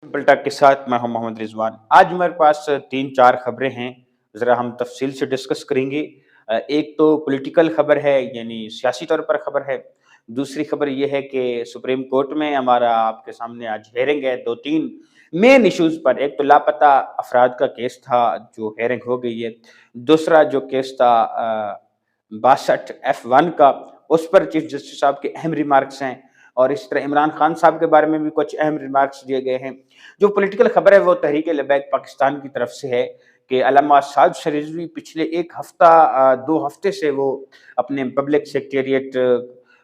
Simple talk के साथ मैं हूं मोहम्मद रिजवान। आज हमारे पास 3-4 खबरें हैं, ज़रा हम तफसील से डिस्कस करेंगे। एक तो पॉलिटिकल खबर है, यानी सियासी तौर पर खबर है। दूसरी खबर ये है कि सुप्रीम कोर्ट में हमारा आपके सामने आज हियरिंग है 2-3 मेन इश्यूज़ पर। एक तो लापता अफराद का केस था, जो हियरिंग हो गई है। दूसरा जो केस था 62 F1 का, उस पर चीफ जस्टिस साहब के अहम रिमार्क्स हैं। और इस तरह इमरान खान साहब के बारे में भी कुछ अहम रिमार्क्स दिए गए हैं। जो पॉलिटिकल खबर है वो तहरीक लबैक पाकिस्तान की तरफ से है कि अल्लामा साद रिजवी पिछले 1 हफ्ता 2 हफ्ते से वो अपने पब्लिक सेक्रेटेरिएट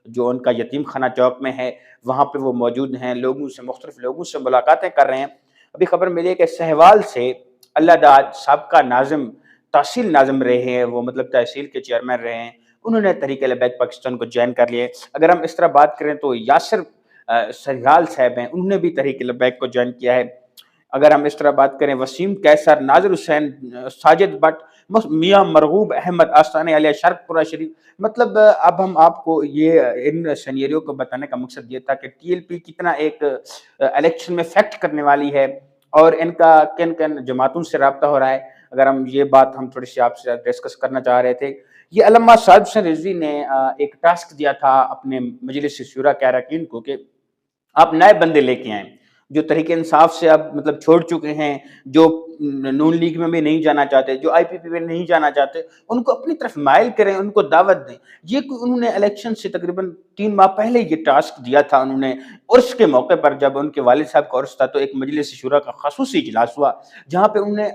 जो उनका यतीम खाना चौक में है, वहाँ पे वो मौजूद हैं, मुख्तलिफ लोगों से मुलाकातें कर रहे हैं। अभी खबर मिली है कि सहवाल से अल्लाह दाद साबका नाज़िम, तहसील नाज़िम रहे हैं, वो मतलब तहसील के चेयरमैन रहे हैं, उन्होंने तहरीक लबैक पाकिस्तान को जॉइन कर लिया है। अगर हम इस तरह बात करें तो यासिर सरहाल साहब हैं, उन्होंने भी तहरीक लबैक को जॉइन किया है। अगर हम इस तरह बात करें वसीम कैसर, नाज़िर हुसैन, साजिद भट्ट, मियां मरगूब अहमद, आस्ताने आलिया शर्कपुरा शरीफ, मतलब अब हम आपको ये इन सिनेरियो को बताने का मकसद ये था कि टीएलपी कितना एक इलेक्शन में फैक्ट करने वाली है और इनका किन किन जमातों से रब्ता हो रहा है। अगर हम ये बात हम थोड़ी सी आपसे डिस्कस करना चाह रहे थे। ये अल्लामा साद रिजवी ने एक टास्क दिया था अपने मजलिस शूरा के अरकान को कि आप नए बंदे लेके आए, जो तहरीक इंसाफ से अब मतलब छोड़ चुके हैं, जो नून लीग में भी नहीं जाना चाहते, जो आईपीपी में नहीं जाना चाहते, उनको अपनी तरफ माइल करें, उनको दावत दें। ये उन्होंने इलेक्शन से तकरीबन 3 माह पहले ये टास्क दिया था उन्होंने। उर्स के मौके पर जब उनके वालिद साहब का उर्स था तो एक मजलिस शूरा का खसूसी इजलास हुआ, जहाँ पे उन्होंने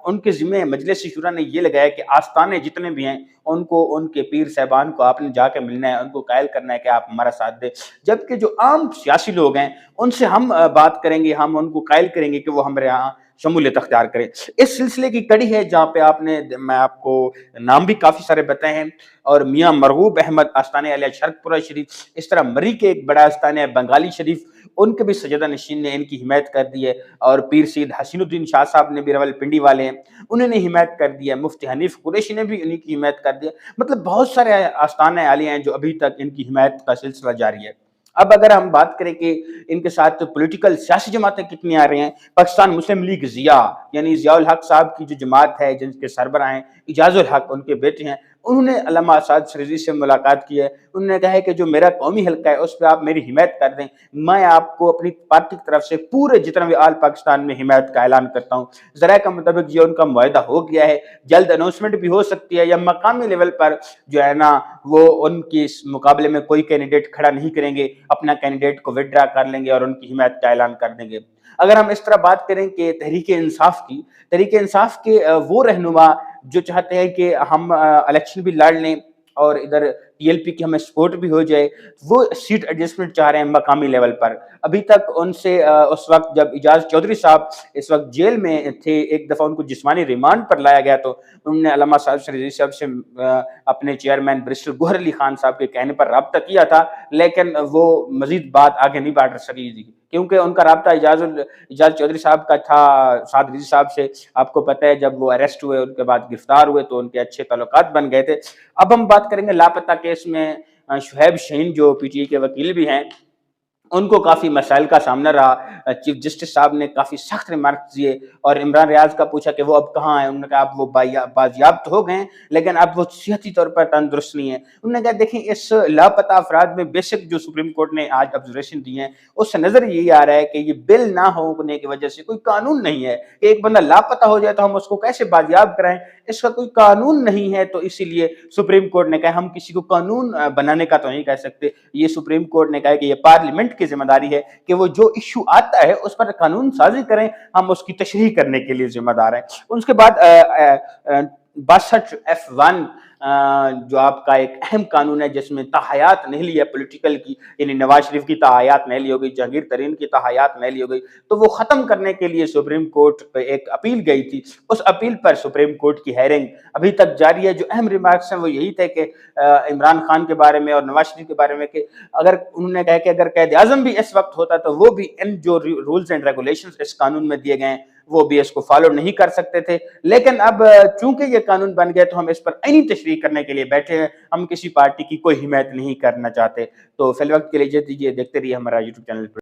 उनके ज़िम्मे मजलिस शूरा ने ये लगाया कि आस्थाने जितने भी हैं उनको, उनके पीर साहबान को आपने जाके मिलना है, उनको कायल करना है कि आप हमारा साथ दें। जबकि जो आम सियासी लोग हैं उनसे हम बात करेंगे, हम उनको कायल करेंगे कि वो हमारे यहाँ शमूलियत अख्तियार करें। इस सिलसिले की कड़ी है जहाँ पे मैं आपको नाम भी काफ़ी सारे बताए हैं। और मियां मरगूब अहमद, आस्ताने आलिया शर्कपुरा शरीफ, इस तरह मरी के एक बड़ा आस्थान है बंगाली शरीफ, उनके भी सजदा नशीन ने इनकी हिमायत कर दी है। और पीर सैयद हसीनुद्दीन शाह साहब ने भी रावलपिंडी वाले हैं, उन्होंने हिमायत कर दिया है। मुफ्ती हनीफ कुरैशी ने भी इन्हीं की हिमायत कर दिया। मतलब बहुत सारे आस्थान आलिया हैं जो अभी तक इनकी हिमायत का सिलसिला जारी है। अब अगर हम बात करें कि इनके साथ पॉलिटिकल सियासी जमातें कितनी आ रही हैं, पाकिस्तान मुस्लिम लीग ज़िया, यानी ज़ियाउल हक साहब की जो जमात है, जिनके सरबराह हैं इजाज़ुल हक, उनके बेटे हैं, उन्होंने अल्लामा साद रिजवी से मुलाकात की है। उन्होंने कहा है कि जो मेरा कौमी हल्का है उस पर आप मेरी हिमायत कर दें, मैं आपको अपनी पार्टी की तरफ से पूरे जितना भी आल पाकिस्तान में हिमायत का ऐलान करता हूँ। ज़राए का मुताबिक ये उनका मुआहदा हो गया है, जल्द अनाउंसमेंट भी हो सकती है, या मकामी लेवल पर जो है ना वो उनके इस मुकाबले में कोई कैंडिडेट खड़ा नहीं करेंगे, अपना कैंडिडेट को विड्रा कर लेंगे और उनकी हिमायत का ऐलान कर देंगे। अगर हम इस तरह बात करें कि तहरीक इंसाफ की, तहरीक इंसाफ के वो रहनुमा जो चाहते हैं कि हम इलेक्शन भी लड़ लें और इधर टीएलपी की हमें सपोर्ट भी हो जाए, वो सीट एडजस्टमेंट चाह रहे हैं मकामी लेवल पर। अभी तक उनसे उस वक्त जब इजाज चौधरी साहब इस वक्त जेल में थे, एक दफ़ा उनको जिस्मानी रिमांड पर लाया गया तो उन्होंने अल्लामा साद रिजवी साहब से अपने चेयरमैन बैरिस्टर गौहर अली खान साहब के कहने पर रब्ता किया था, लेकिन वो मजीद बात आगे नहीं बढ़ सकी थी, क्योंकि उनका रब्ता इजाज चौधरी साहब का था साद रिजवी साहब से। आपको पता है जब वो अरेस्ट हुए, उनके बाद गिरफ्तार हुए, तो उनके अच्छे ताल्लुकात बन गए थे। अब हम बात करेंगे लापता केस में शुहैब शाहीन जो पीटीआई के वकील भी हैं, उनको काफ़ी मसाइल का सामना रहा। चीफ जस्टिस साहब ने काफ़ी सख्त रिमार्क्स दिए और इमरान रियाज का पूछा कि वो अब कहाँ हैं। उन्होंने कहा अब वो बाजियाब तो हो गए हैं, लेकिन अब वो सेहती तौर पर तंदुरुस्त नहीं है। उन्होंने कहा देखें, इस लापता अफराद में बेसिक जो सुप्रीम कोर्ट ने आज ऑब्जर्वेशन दी है उससे नज़र यही आ रहा है कि ये बिल ना होने की वजह से कोई कानून नहीं है कि एक बंदा लापता हो जाए तो हम उसको कैसे बाजियाब कराएं, इसका कोई कानून नहीं है। तो इसीलिए सुप्रीम कोर्ट ने कहा हम किसी को कानून बनाने का तो नहीं कह सकते। ये सुप्रीम कोर्ट ने कहा कि ये पार्लियामेंट की जिम्मेदारी है कि वो जो इशू आता है उस पर कानून साजी करें, हम उसकी तशरीह करने के लिए जिम्मेदार हैं। उसके बाद 62 F1 जो आपका एक अहम कानून है जिसमें ताहयात नहली है पॉलिटिकल की, यानी नवाज शरीफ की ताहयात नहली हो गई, जहांगीर तरीन की ताहयात नहली हो गई, तो वो खत्म करने के लिए सुप्रीम कोर्ट पे एक अपील गई थी। उस अपील पर सुप्रीम कोर्ट की हेयरिंग अभी तक जारी है। जो अहम रिमार्क्स हैं वो यही थे कि इमरान खान के बारे में और नवाज शरीफ के बारे में कि अगर उन्होंने कहा कि अगर कैद आजम भी इस वक्त होता तो वो भी इन जो रूल्स एंड रेगुलेशंस इस कानून में दिए गए हैं वो भी इसको फॉलो नहीं कर सकते थे। लेकिन अब चूंकि ये कानून बन गया तो हम इस पर ऐनी तशरीह करने के लिए बैठे हैं, हम किसी पार्टी की कोई हिमायत नहीं करना चाहते। तो फिल वक्त के लिए इजाज़त दीजिए, देखते रहिए हमारा यूट्यूब चैनल पर।